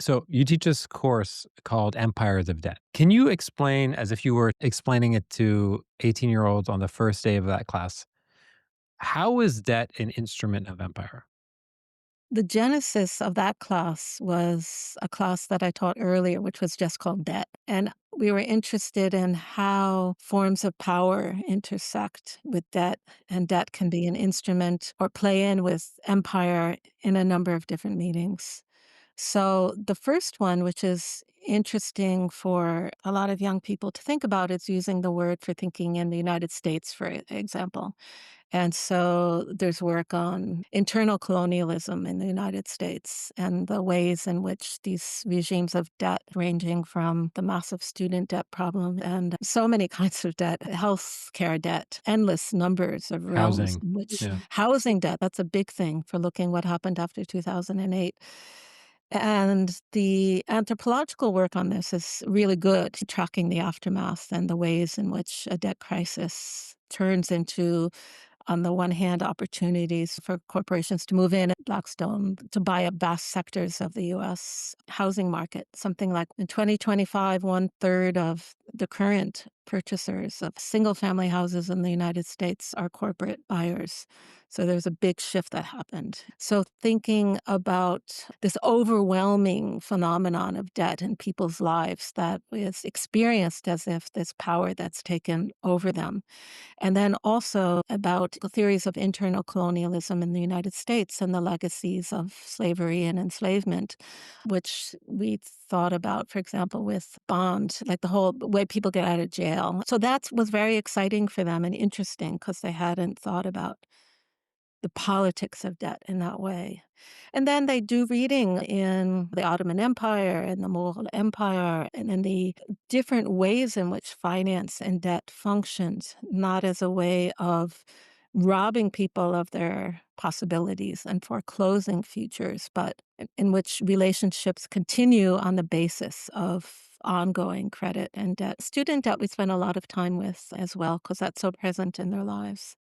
So you teach this course called Empires of Debt. Can you explain, as if you were explaining it to 18-year-olds on the first day of that class, how is debt an instrument of empire? The genesis of that class was a class that I taught earlier, which was just called Debt. And we were interested in how forms of power intersect with debt, and debt can be an instrument or play in with empire in a number of different meanings. So, the first one, which is interesting for a lot of young people to think about, is using the word for thinking in the United States, for example. And so there's work on internal colonialism in the United States and the ways in which these regimes of debt, ranging from the massive student debt problem and so many kinds of debt, healthcare debt, endless numbers of realms Housing. in which Yeah. housing debt, that's a big thing for looking what happened after 2008. And the anthropological work on this is really good, tracking the aftermath and the ways in which a debt crisis turns into, on the one hand, opportunities for corporations to move in, Blackstone, to buy up vast sectors of the US housing market. Something like in 2025, one third of the current purchasers of single family houses in the United States are corporate buyers. So there's a big shift that happened. So thinking about this overwhelming phenomenon of debt in people's lives that is experienced as if this power that's taken over them, and then also about the theories of internal colonialism in the United States and the legacies of slavery and enslavement, which we thought about, for example, with bond, like the whole way people get out of jail. So that was very exciting for them and interesting because they hadn't thought about the politics of debt in that way. And then they do reading in the Ottoman Empire and the Mughal Empire and in the different ways in which finance and debt functions, not as a way of robbing people of their possibilities and foreclosing futures, but in which relationships continue on the basis of ongoing credit and debt. Student debt we spend a lot of time with as well because that's so present in their lives.